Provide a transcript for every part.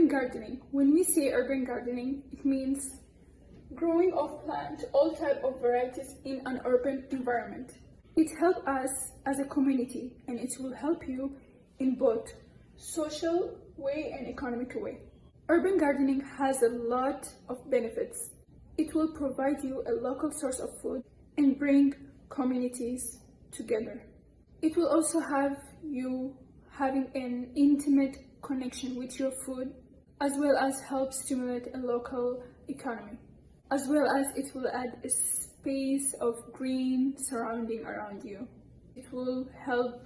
gardening. When we say urban gardening, it means growing of plant, all type of varieties in an urban environment. It helps us as a community, and it will help you in both social way and economic way. Urban gardening has a lot of benefits. It will provide you a local source of food and bring communities together. It will also have you having an intimate connection with your food, as well as help stimulate a local economy, as well as it will add a space of green surrounding around you. It will help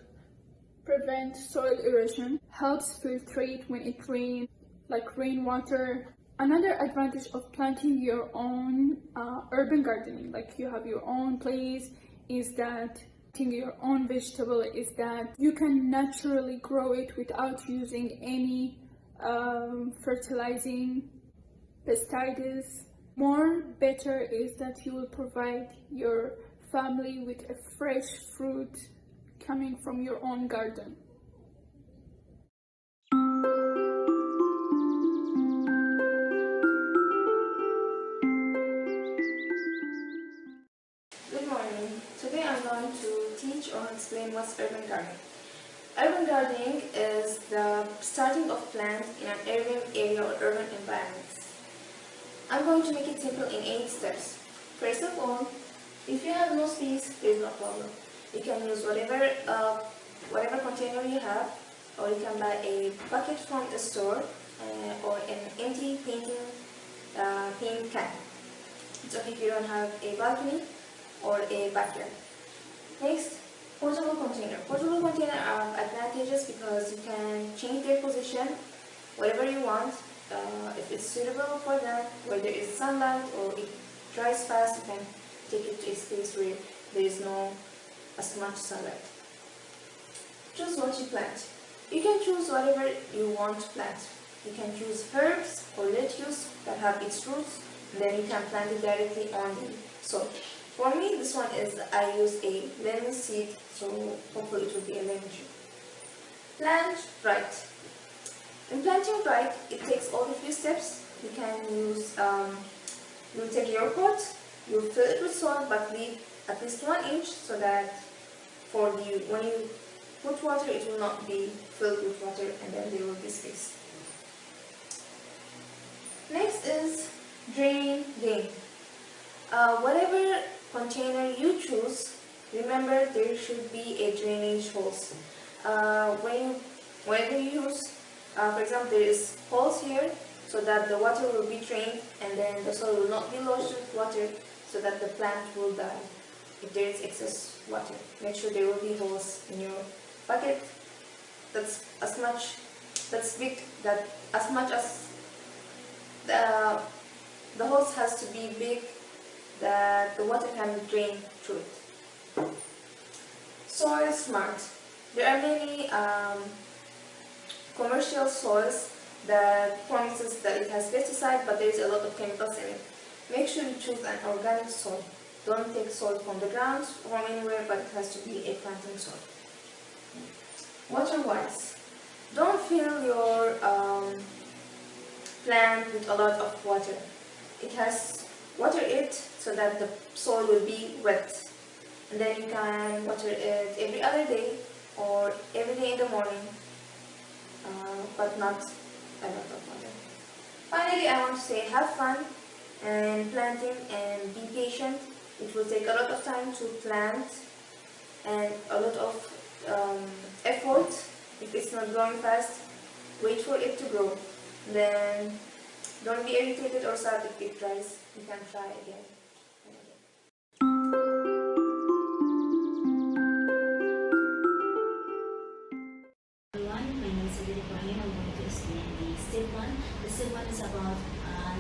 prevent soil erosion, helps filtrate when it rains, like rainwater. Another advantage of planting your own urban gardening, like you have your own place, is that planting your own vegetable is that you can naturally grow it without using any fertilizing pesticides. More better is that you will provide your family with a fresh fruit coming from your own garden. Good morning. Today I'm going to teach or explain what's urban gardening. Urban gardening is the starting of plants in an urban area or urban environment. I'm going to make it simple in 8 steps. First of all, if you have no space, there is no problem. You can use whatever container you have, or you can buy a bucket from the store or an empty paint can. It's okay if you don't have a balcony or a backyard. Next, portable container. Portable container are advantageous because you can change their position whatever you want. If it's suitable for them, where there is sunlight or it dries fast, you can take it to a space where there is no as much sunlight. Choose what you plant. You can choose whatever you want to plant. You can choose herbs or lettuce that have its roots, and then you can plant it directly on the soil. For me, this one is I use a lemon seed, so hopefully it will be a lemon tree. Plant right. In planting right, it takes all the few steps. You can use, you take your pot, you fill it with soil, but leave at least 1 inch so that when you put water, it will not be filled with water, and then there will be space. Next is drain. Whatever container you choose, remember there should be a drainage holes. Whenever you use, for example, there is holes here so that the water will be drained, and then the soil will not be lodged with water so that the plant will die if there is excess water. Make sure there will be holes in your bucket that's big, that as much as the holes has to be big that the water can drain through it. Soil smart. There are many commercial soils that promises that it has pesticide, but there is a lot of chemicals in it. Make sure you choose an organic soil. Don't take soil from the ground or from anywhere, but it has to be a planting soil. Water-wise, don't fill your plant with a lot of water. Water it so that the soil will be wet, and then you can water it every other day or every day in the morning, but not a lot of water. Finally, I want to say have fun and planting and be patient. It will take a lot of time to plant and a lot of effort. If it's not growing fast, wait for it to grow. Then don't be irritated or sad if it dries. You can try again. Everyone, my name is Ibrahim. I'm going to explain the step 1. The step 1 is about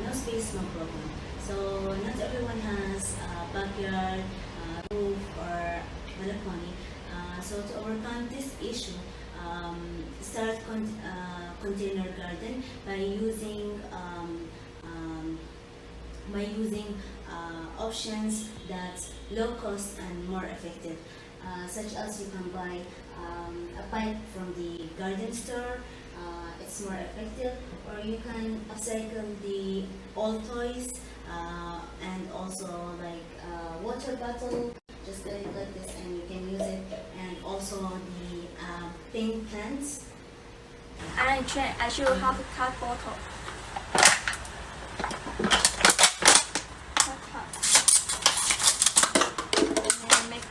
no space, no problem. So not everyone has a backyard, roof, or balcony. So to overcome this issue, start container garden by using options that's low cost and more effective, such as you can buy a pipe from the garden store, it's more effective. Or you can upcycle the old toys and also like water bottle, just get it like this and you can use it. And also the pink plants. I should have a cut bottle. Cut. And then make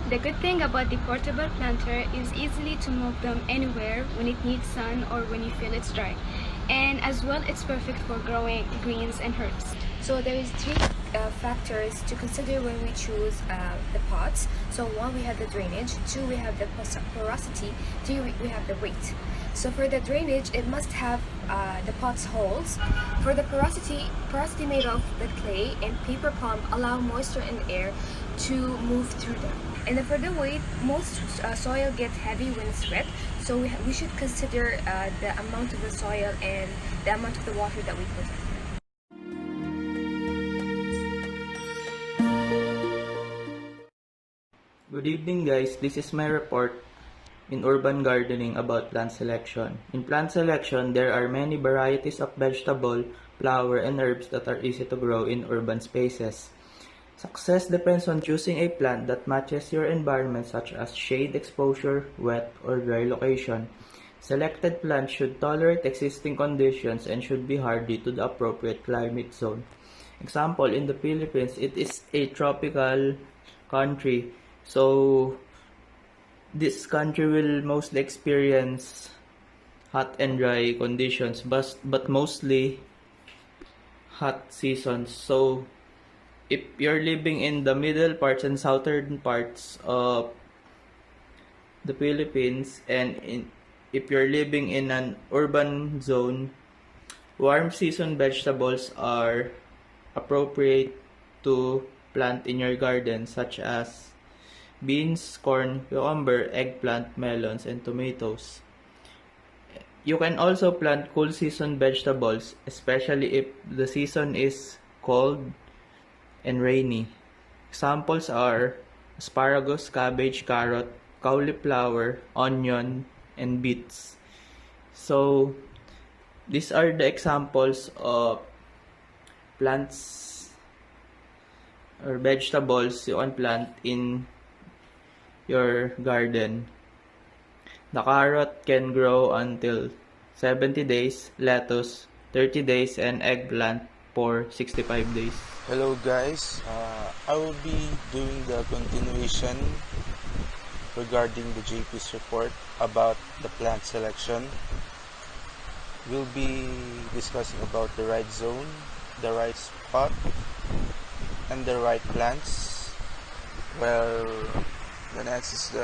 The good thing about the portable planter is easily to move them anywhere when it needs sun or when you feel it's dry. And as well, it's perfect for growing greens and herbs. So there is three factors to consider when we choose the pots. So one, we have the drainage, two, we have the porosity, three, we have the weight. So for the drainage, it must have the pot's holes. For the porosity made of the clay and paper pulp allow moisture and air to move through them. And then for the weight, most soil gets heavy when it's wet, so we should consider the amount of the soil and the amount of the water that we put in. Good evening guys, this is my report in urban gardening about plant selection. In plant selection, there are many varieties of vegetable, flower, and herbs that are easy to grow in urban spaces. Success depends on choosing a plant that matches your environment such as shade exposure, wet, or dry location. Selected plants should tolerate existing conditions and should be hardy to the appropriate climate zone. Example, in the Philippines, it is a tropical country. So, this country will mostly experience hot and dry conditions, but mostly hot seasons. So, if you're living in the middle parts and southern parts of the Philippines, and if you're living in an urban zone, warm season vegetables are appropriate to plant in your garden, such as beans, corn, cucumber, eggplant, melons, and tomatoes. You can also plant cool season vegetables, especially if the season is cold and rainy. Examples are asparagus, cabbage, carrot, cauliflower, onion, and beets. So, these are the examples of plants or vegetables you can plant in your garden. The carrot can grow until 70 days, lettuce 30 days, and eggplant for 65 days. Hello guys, I will be doing the continuation regarding the JP's report about the plant selection. We'll be discussing about the right zone, the right spot, and the right plants. Well, the next is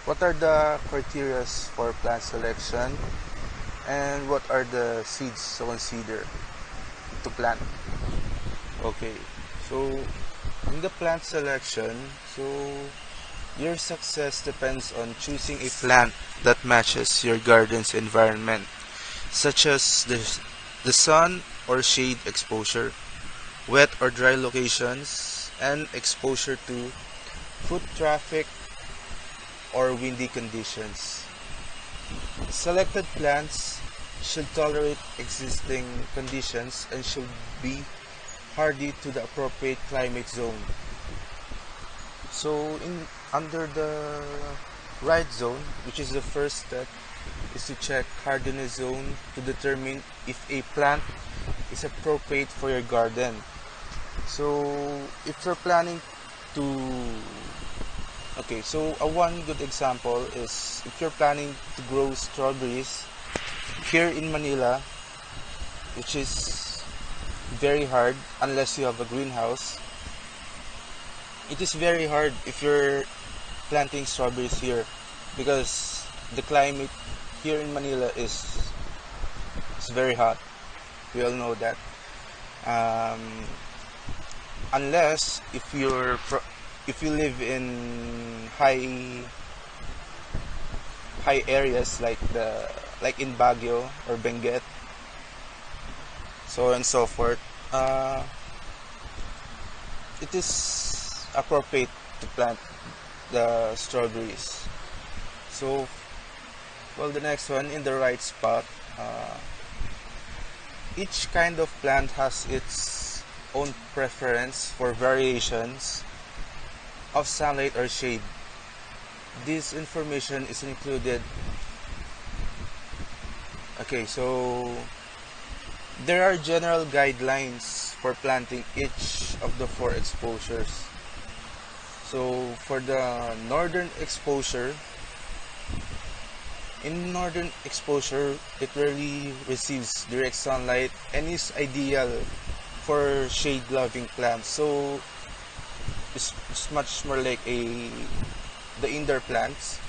what are the criteria for plant selection and what are the seeds to consider to plant. Okay, so in the plant selection, so your success depends on choosing a plant that matches your garden's environment, such as the sun or shade exposure, wet or dry locations, and exposure to foot traffic or windy conditions. Selected plants should tolerate existing conditions and should be hardy to the appropriate climate zone. So under the right zone, which is the first step, is to check hardiness zone to determine if a plant is appropriate for your garden. So if you're planning to Okay, so one good example is if you're planning to grow strawberries here in Manila, which is very hard unless you have a greenhouse. It is very hard if you're planting strawberries here because the climate here in Manila is very hot. We all know that. Um, unless if you live in high areas like in Baguio or Benguet, so on and so forth, it is appropriate to plant the strawberries. So, well, the next one, in the right spot. Each kind of plant has its own preference for variations of sunlight or shade. This information is included. Okay, so there are general guidelines for planting each of the 4 exposures. So for the northern exposure, in northern exposure, it rarely receives direct sunlight and is ideal for shade-loving plants. So it's much more like the indoor plants.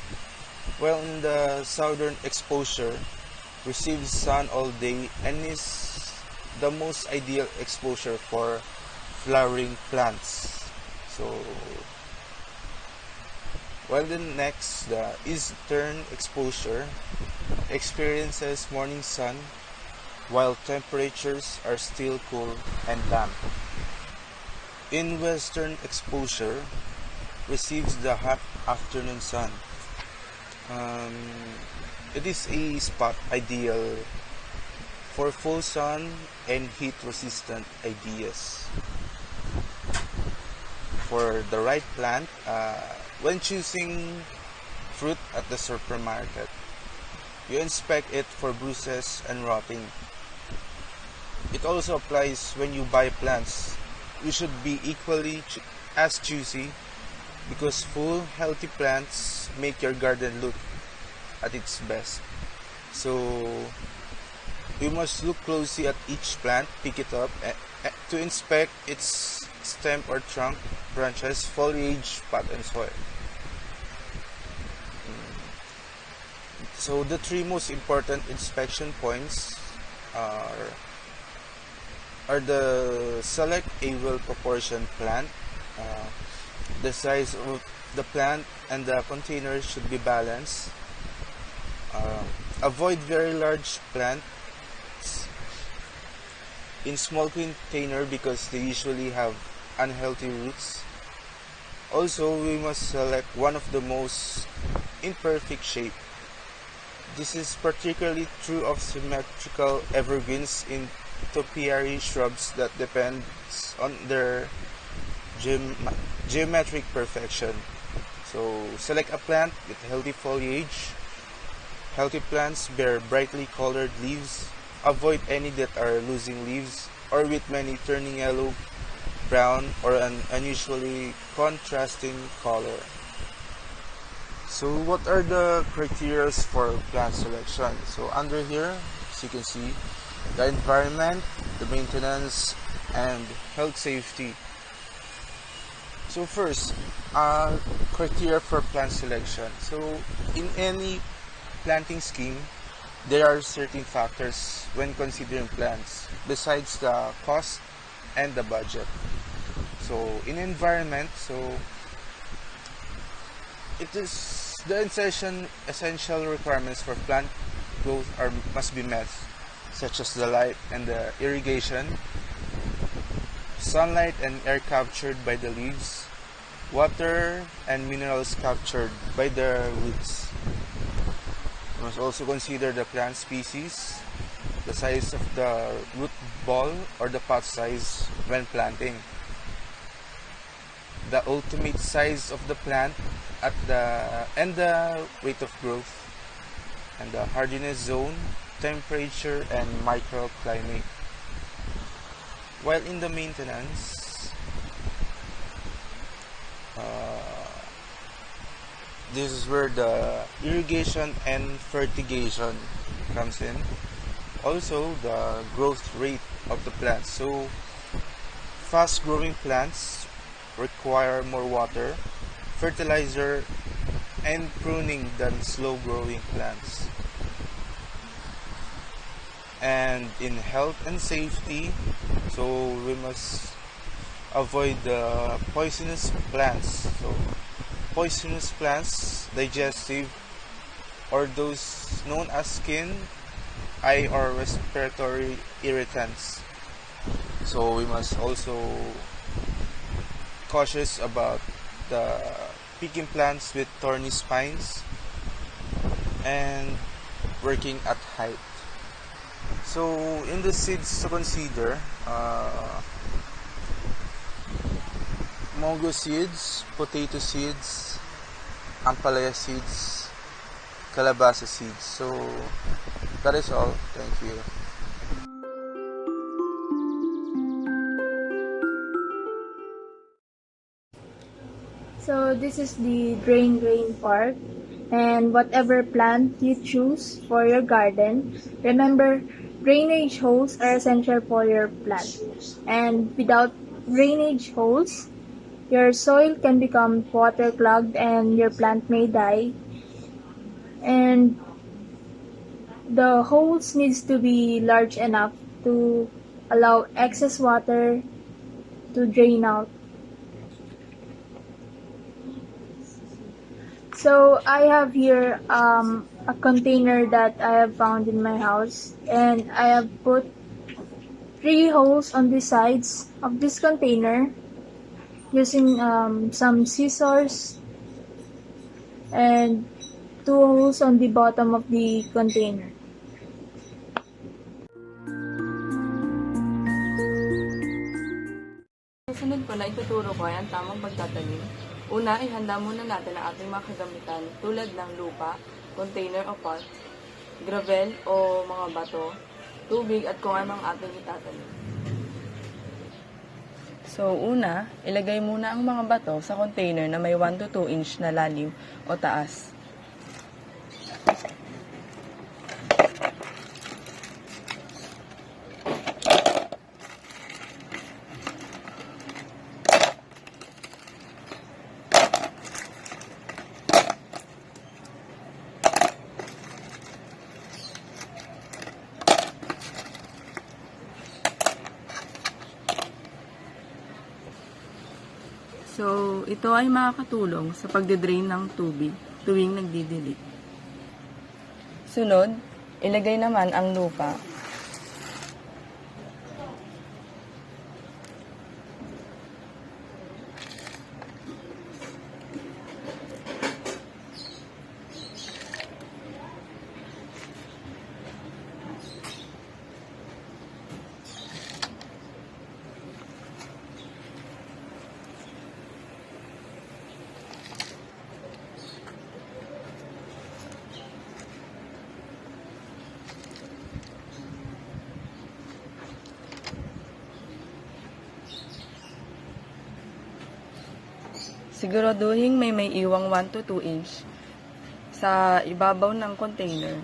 While in the southern exposure, receives sun all day and is the most ideal exposure for flowering plants. So while the next, the eastern exposure, experiences morning sun while temperatures are still cool and damp. In western exposure, receives the hot afternoon sun. It is a spot ideal for full sun and heat resistant ideas. For the right plant, when choosing fruit at the supermarket, you inspect it for bruises and rotting. It also applies when you buy plants. You should be equally as choosy because full, healthy plants make your garden look at its best. So you must look closely at each plant, pick it up to inspect its stem or trunk, branches, foliage, pot, and soil. So the 3 most important inspection points are the select a well proportioned plant. The size of the plant and the container should be balanced. Avoid very large plants in small container because they usually have unhealthy roots. Also, we must select one of the most imperfect shape. This is particularly true of symmetrical evergreens in topiary shrubs that depends on their geometric perfection. So select a plant with healthy foliage. Healthy plants bear brightly colored leaves. Avoid any that are losing leaves or with many turning yellow, brown, or an unusually contrasting color. So what are the criteria for plant selection? So under here, as you can see, the environment, the maintenance, and health safety. So first, criteria for plant selection. So in any planting scheme, there are certain factors when considering plants besides the cost and the budget. So in environment, it is the essential requirements for plant growth must be met, such as the light and the irrigation, sunlight and air captured by the leaves, water and minerals captured by the roots. You must also consider the plant species, the size of the root ball or the pot size when planting, the ultimate size of the plant and the rate of growth, and the hardiness zone, temperature, and microclimate. While in the maintenance, this is where the irrigation and fertigation comes in. Also, the growth rate of the plants. So, fast growing plants require more water, fertilizer, and pruning than slow growing plants. And in health and safety, so we must avoid the poisonous plants. So, poisonous plants, digestive, or those known as skin, eye, or respiratory irritants. So we must also cautious about the picking plants with thorny spines and working at height. So in the seeds to consider, mango seeds, potato seeds, ampalaya seeds, calabasa seeds. So that is all. Thank you. So this is the drain part, and whatever plant you choose for your garden, remember drainage holes are essential for your plant. And without drainage holes, your soil can become waterlogged and your plant may die. And the holes needs to be large enough to allow excess water to drain out. So I have here a container that I have found in my house, and I have put 3 holes on the sides of this container using some scissors, and 2 holes on the bottom of the container. Susunod po na ituturo ko ay ang tamang pagtatanim. Una, ihanda muna natin ang ating mga kagamitan tulad ng lupa, container o pot, gravel o mga bato, tubig at kung ano ang ating itatanim. So una, ilagay muna ang mga bato sa container na may 1 to 2 inch na lalim o taas. So, ito ay makakatulong sa pagdedrain ng tubig tuwing nagdidilig. Sunod, ilagay naman ang lupa. Siguraduhin may iwang 1 to 2 inch sa ibabaw ng container.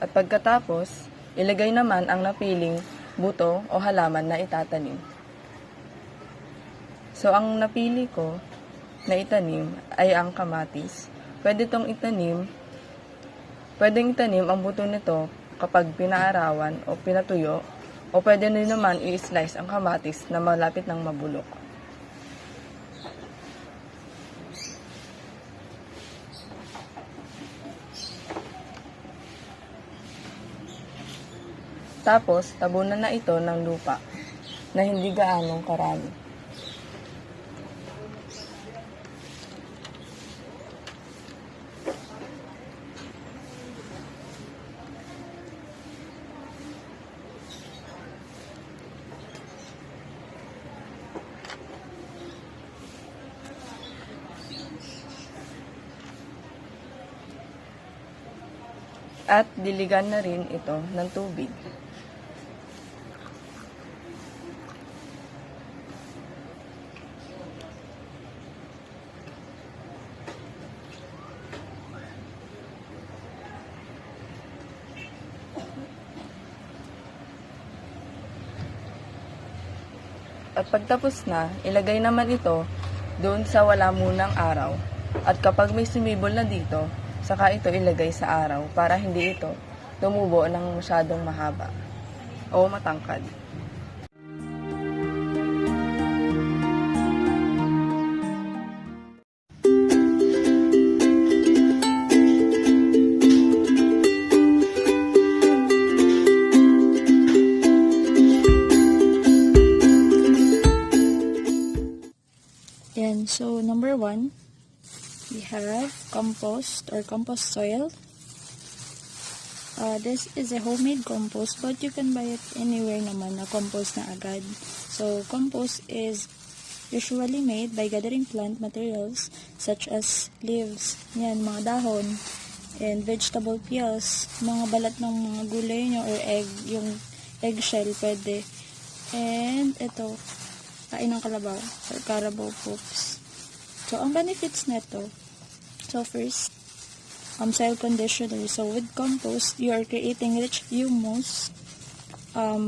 At pagkatapos, ilagay naman ang napiling buto o halaman na itatanim. So, ang napili ko na itanim ay ang kamatis. Pwedeng itanim ang buto nito kapag pinaarawan o pinatuyo, o pwede rin naman i-slice ang kamatis na malapit ng mabulok. Tapos, tabunan na ito ng lupa na hindi gaanong karami. At diligan na rin ito ng tubig. At pagtapos na, ilagay naman ito doon sa wala munang araw. At kapag may sumibol na dito, saka ito ilagay sa araw para hindi ito tumubo ng masyadong mahaba o matangkad. And so number 1, we have compost or compost soil. This is a homemade compost, but you can buy it anywhere naman na compost na agad. So compost is usually made by gathering plant materials such as leaves, yan, mga dahon, and vegetable peels, mga balat ng mga gulay nyo or egg, yung eggshell pwede. And ito, kain ng kalabaw or carabao poops. So, ang benefits nito, so first, soil conditioner. So, with compost, you are creating rich humus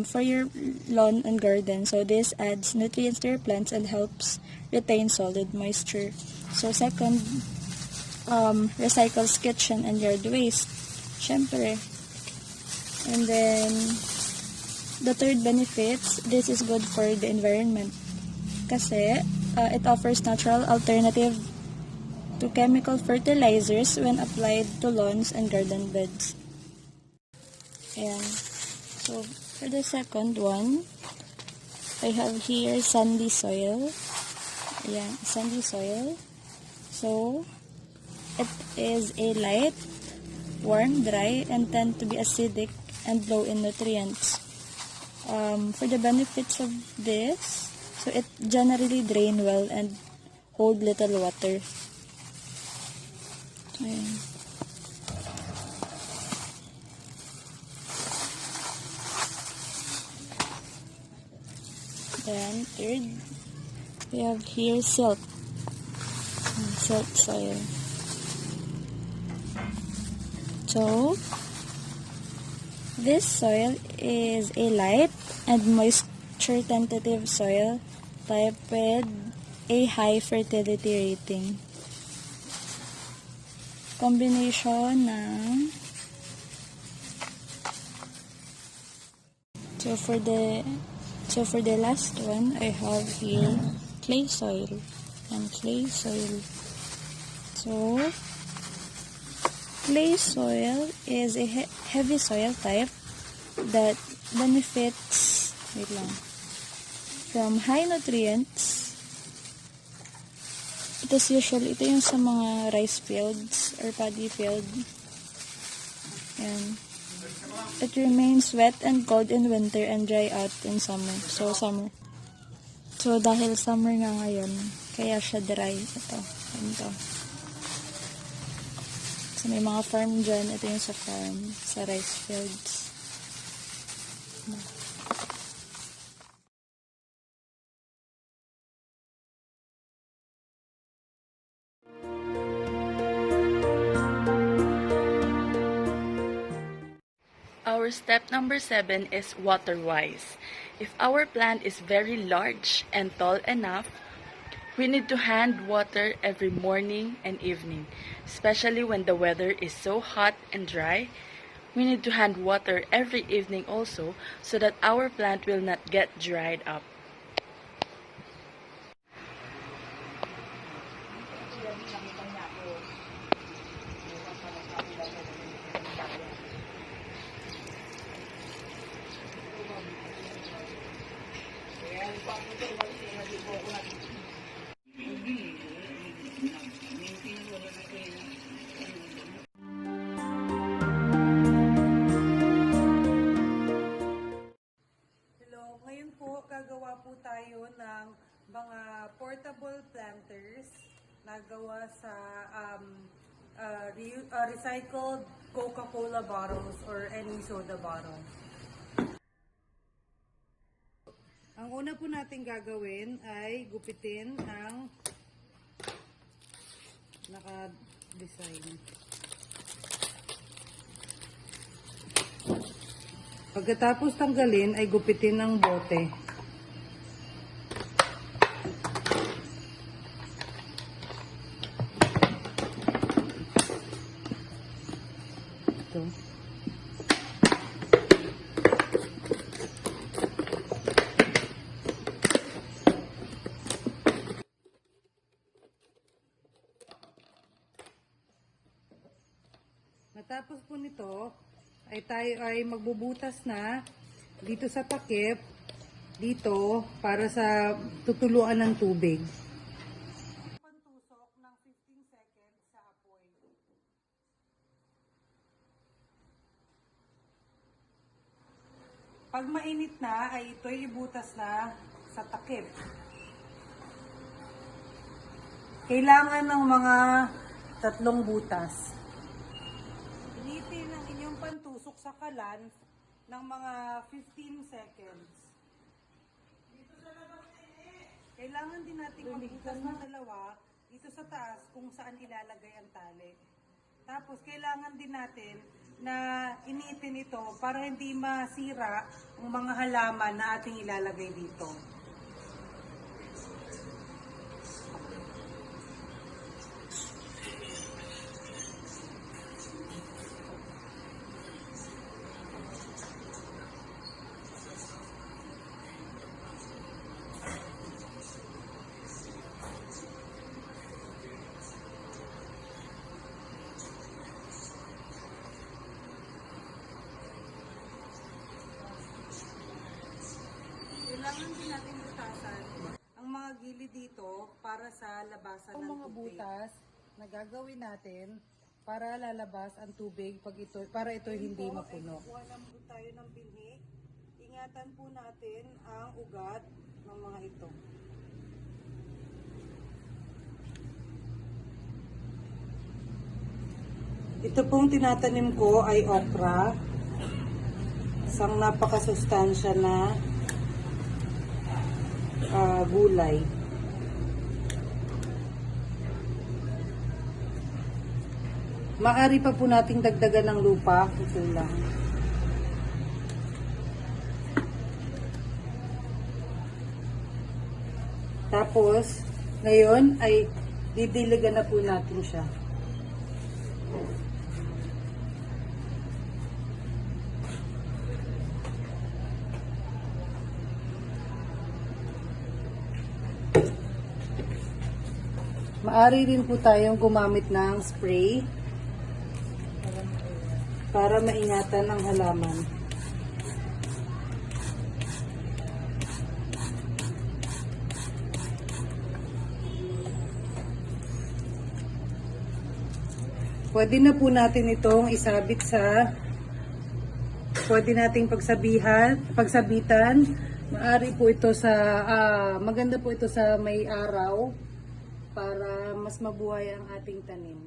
for your lawn and garden. So, this adds nutrients to your plants and helps retain solid moisture. So, second, recycles kitchen and yard waste. Syempre. And then, the third benefits, this is good for the environment. Kasi it offers natural alternative to chemical fertilizers when applied to lawns and garden beds. And so for the second one, I have here sandy soil. Yeah, sandy soil. So it is a light, warm, dry, and tend to be acidic and low in nutrients. For the benefits of this, so it generally drain well and hold little water. Ayan. Then third, we have here silt soil. So this soil is a light and moisture tentative soil type with a high fertility rating. Combination ng so for the last one, I have here clay soil and clay soil. So clay soil is a heavy soil type that benefits from high nutrients. Ito yung sa mga rice fields or paddy field. And it remains wet and cold in winter and dry out in summer. So summer. So dahil summer nga ngayon, kaya siya dry. Ito. So may mga farm dyan. Ito yung sa farm, sa rice fields. Our step number 7 is water-wise. If our plant is very large and tall enough, we need to hand water every morning and evening, especially when the weather is so hot and dry. We need to hand water every evening also so that our plant will not get dried up. Gagawa po tayo ng mga portable planters na gawa sa recycled Coca-Cola bottles or any soda bottle. Ang una po natin gagawin ay gupitin ang naka-design. Pagkatapos tanggalin ay gupitin ang bote. dito. Matapos po nito, ay tayo ay magbubutas na dito sa takip, dito, para sa tutuluan ng tubig. Pantusok ng 15 seconds sa apoy. Pag mainit na, ay ito'y ibutas na sa takip. Kailangan ng mga 3 butas. Initin ang inyong pantusok sa kalan ng mga 15 seconds. Kailangan din natin magbutas ng dalawa dito sa taas kung saan ilalagay ang tali. Tapos kailangan din natin na initin ito para hindi masira ang mga halaman na ating ilalagay dito. Kailangan din natin butasan ang mga gilid dito para sa labasan ng tubig. Ang mga butas na gagawin natin para lalabas ang tubig para ito hindi mapuno. Kuha lang po tayo ng binhi. Ingatan po natin ang ugat ng mga ito. Ito pong tinatanim ko ay okra. Isang napakasustansya na gulay. Maaari pa po nating dagdagan ng lupa. Ito lang. Tapos, ngayon ay didiligan na po natin siya. Maaari rin po tayong gumamit ng spray para maingatan ang halaman. Pwede na po natin itong isabit pwede nating pagsabitan. Maaari po ito maganda po ito sa may araw para mas mabuhay ang ating tanim.